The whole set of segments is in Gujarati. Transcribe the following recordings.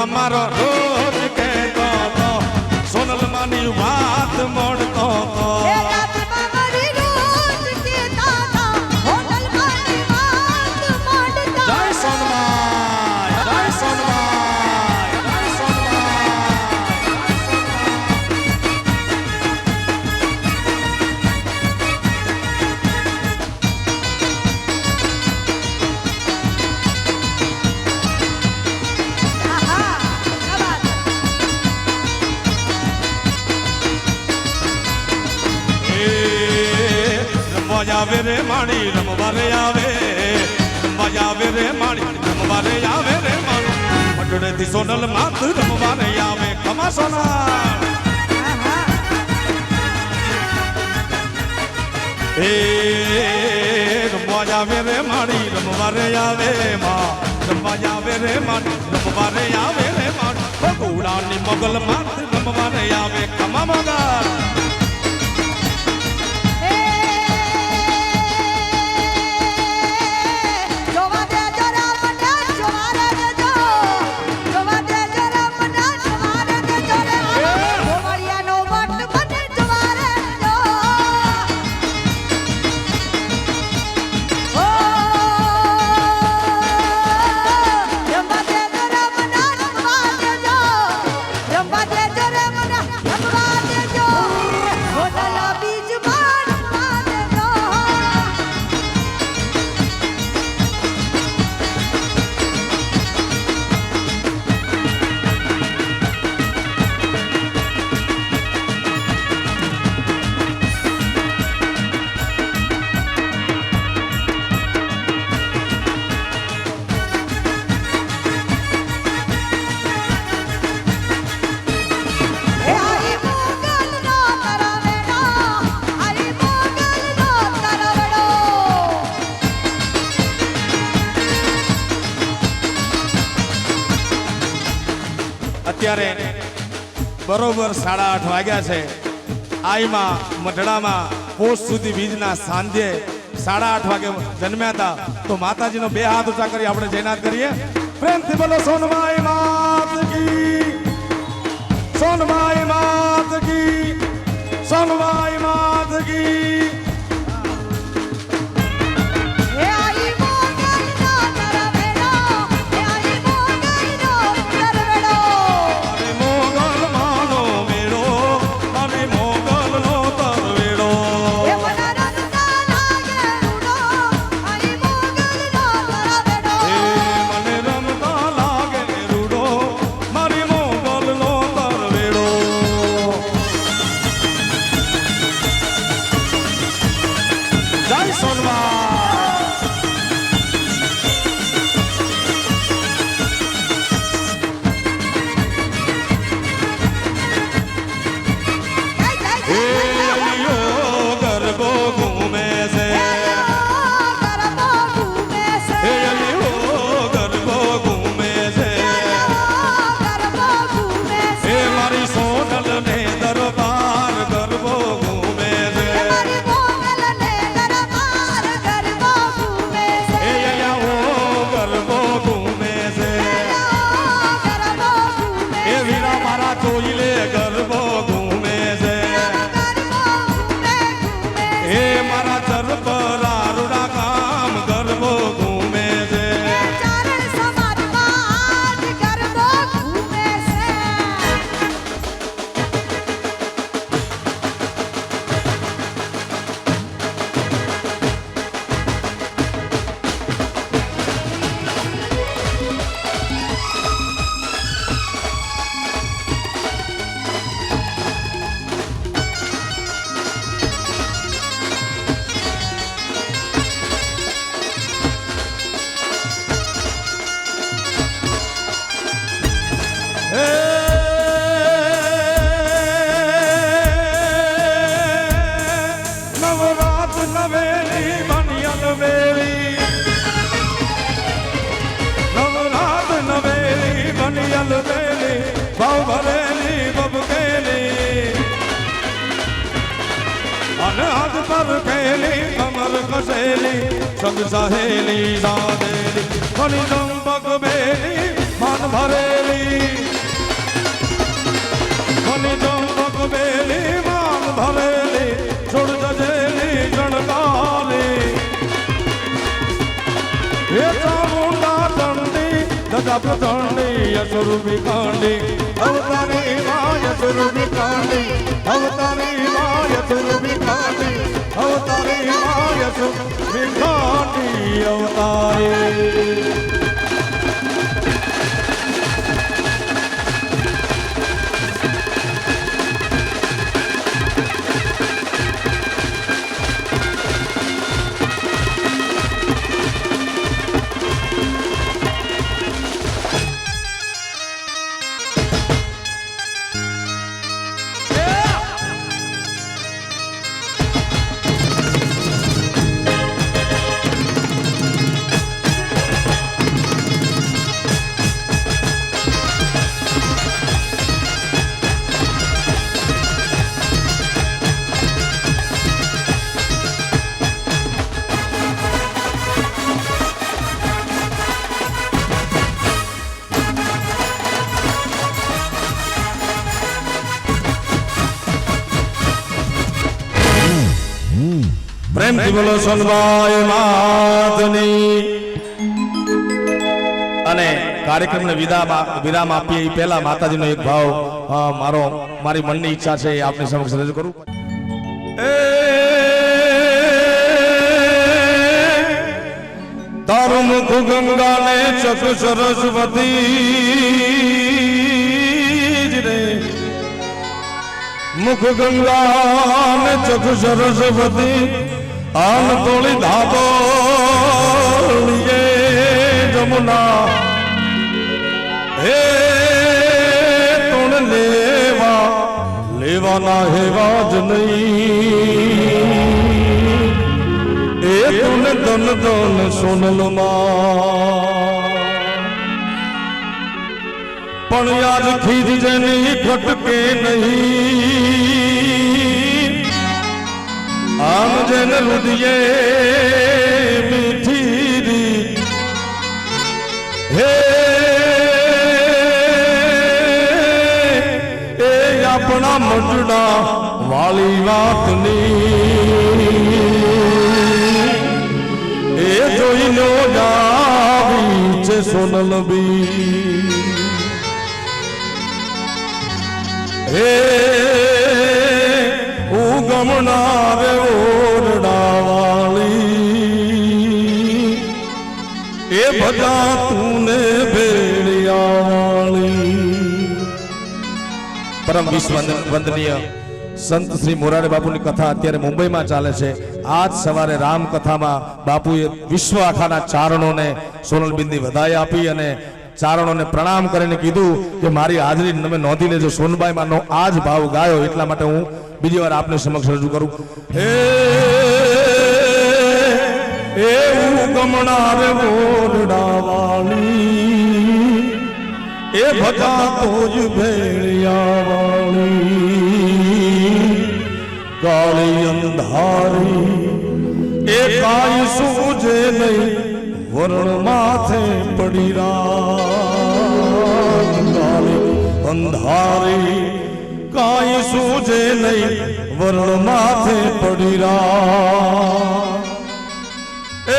માં મારો રોજ કહેતો તો સોનલ માની વાત મળતો તો આવે રે માણી રમવારે આવે રે માણી રમવારે આવે રે માણી પટડેથી સોનલ માત રમવારે આવે કમા સોના એ રમવા આવે રે માણી રમવારે આવે માં રમવા આવે રે માણી રમવારે આવે રે માણી ગોળાની મગલ માત રમવારે આવે કમા મગલ અત્યારે બરોબર 8:30 વાગ્યા છે આઈમાં મઢડામાં પોસ્ટ સુધી બીજના સાંજે 8:30 વાગે જન્મ્યા હતા તો માતાજીનો 2 હાથ ઊંચા કરી આપણે જયનાથ કરીએ પ્રેમથી બોલો સોનબાઈ માત કી સોનબાઈ માત કી સોનબાઈ માત કી कमर कसेली संग सहेली सादेली हनी चंपक बेली માન ભરેલી મની ચંપક બેલી માન ભરેલી છોડ જજેલી ગણકારી હે ચામુંડા ચંડી દજા પ્રચંડી યશુરૂપી કાંડી અવતારી માં યશુરૂપી કાંડી અવતારી માં યશુરૂપી કાંડી અવતારી માં યશુરૂપી કાંડી અવતારી પ્રેમથી બોલો સોનબાઈ માતની. અને કાર્યક્રમને વિરામ આપીએ એ પહેલા માતાજીનો એક ભાવ મારી મનની ઈચ્છા છે એ આપની સમક્ષ રજૂ કરું. તારું મુખ ગંગા ને ચક સરસ્વતી રે મુખ ગંગા ને ચક સરસ્વતી આન તોળી ધાતો જમુના હે તુણ લેવાના હેવા જ નહીં એ તુણ ધન ધન સોનલમાં પણ યાદ ખીજ જેની ખટકે નહીં આમ જેન રુદિયે મીઠી હે એ આપણા મટડા વાળી વાતની એ જોઈને જાવી છે સોનલ બી હે ઉગમનારે ઓરડાવાળી એ બધા તુને ભેળિયાવાળી. પરમ વિશ્વ વંદનીય સંત શ્રી મોરારી બાપુની કથા અત્યારે મુંબઈમાં ચાલે છે. આજ સવારે રામ કથામાં બાપુએ વિશ્વ આખાના ચારણોને સોનલબિંદી વધાઈ આપી અને ચારણોને પ્રણામ કરીને કીધું કે મારી હાજરી તમે નોંધી લેજો. સોનબાઈ માનો આ જ ભાવ ગાયો એટલા માટે હું બીજી વાર આપને સમક્ષ રજૂ કરું. હે ગમણારે ઓરડાવાળી એ ભજા તો જ ભેળિયાવાળી કાળી અંધારી એ કાઈ સૂજે નહીં વરણ માથે પડી રાત કાળી અંધારી કાઈ સૂજે નહીં વરણ માથે પડી રાત એ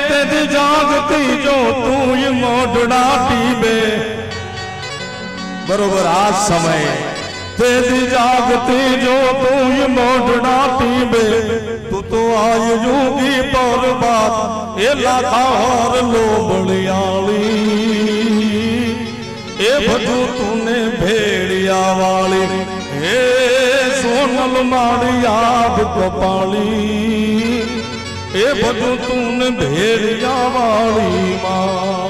તેદી જાગતી જો તું મોઢડા ટીબે બરોબર આ સમય તેદી જાગતી જો તું મોઢડા ટીબે તું તો આય જોગી પર બાત એ લાખાર લોબળિયાળી એ બધું તુને ભેળિયાવાળી હે સોનલ માળી યાદ કપાળી એ બધું તુને ભેળિયાવાળી માં.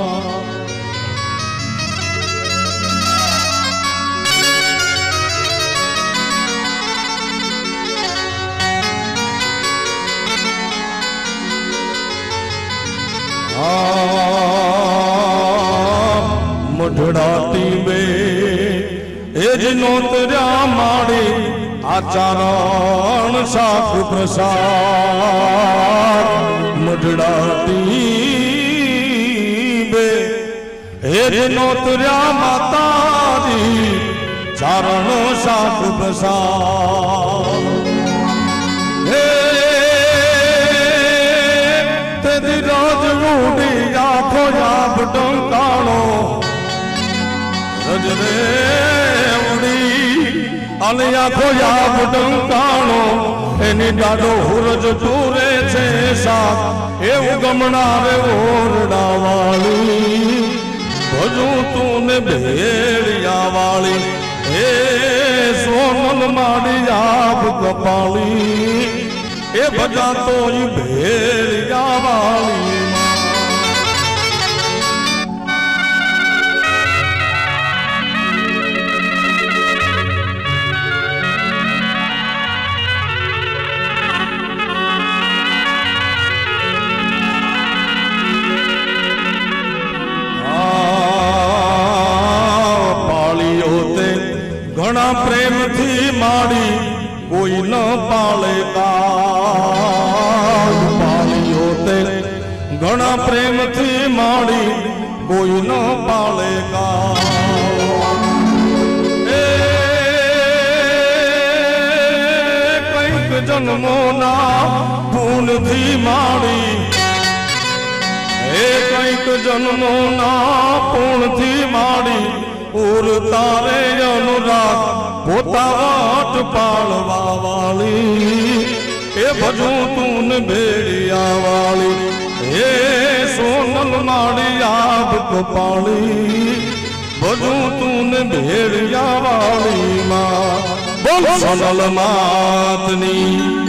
મઢડાતી બે એ જ નોતર્યા માડી આચારણ શાખ પ્રસાદ મઢડાતી બે હે નોતર્યા માતાજી ચારણો શાક બસા હે તેદી રાજ ઉડી આખો યાબ ડંકાણો રજરે ઉડી અને આખો યાબ ડંકાણો એની દાડો હુરજ દૂરે છે સાથ એવું ગમણારે ઓરડા વાળી ભજુ તું ને ભેળિયા વાળી હે સોનલ માડી આપ કપાળી એ ભજા તો ભેળિયા વાળી ઘણા પ્રેમથી માડી કોઈ ન પાળે પાળીઓ તે ઘણા પ્રેમથી માડી કોઈ ન પાળે કંઈક જન્મોના પૂનથી માડી કંઈક જન્મોના પૂનથી માડી ઉરતારે અનુરાગ પોતા વાટ પાળવા વાળી એ ભજુ તું ભેળિયા વાળી હે સોનલ માડી આબ કપાળી ભજુ તું ભેળિયા વાળી માં બોલ સોનલ માતની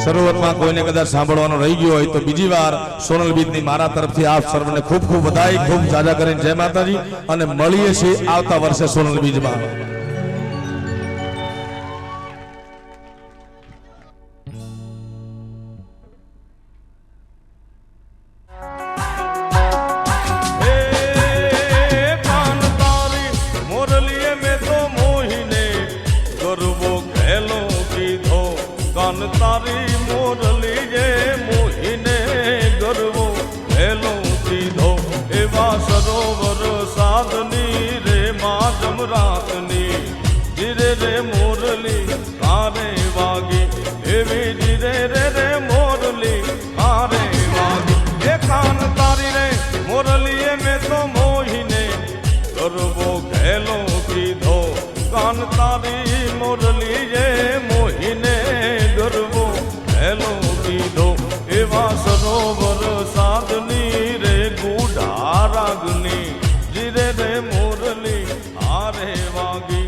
શરૂઆતમાં કોઈને કદાચ સાંભળવાનું રહી ગયું હોય તો બીજી વાર સોનલ બીજની મારા તરફથી આપ સર્વને ખૂબ ખૂબ વધાઈ ખૂબ જાજા કરીને જય માતાજી અને મળીએ છીએ આવતા વર્ષે સોનલ બીજમાં તારી મોરલી જે મોહીને ગરવો હેલો સીધો એવા સરોવર સાધની રે મા જમરાતની ધીરે રે મોરલી કારે વાગી એવી ધીરે રે મોરલી કારે વાગી એ કાન તારી રે મોરલી એ મેં તો મોહીને ગરવો હેલો સીધો કાન તારી મોરલી જે મોહીને ગરવો હેલો કીધો એવા સરોવર સાધની રે ગુઢા રાગની ધીરે રે મોરલી હારે વાગી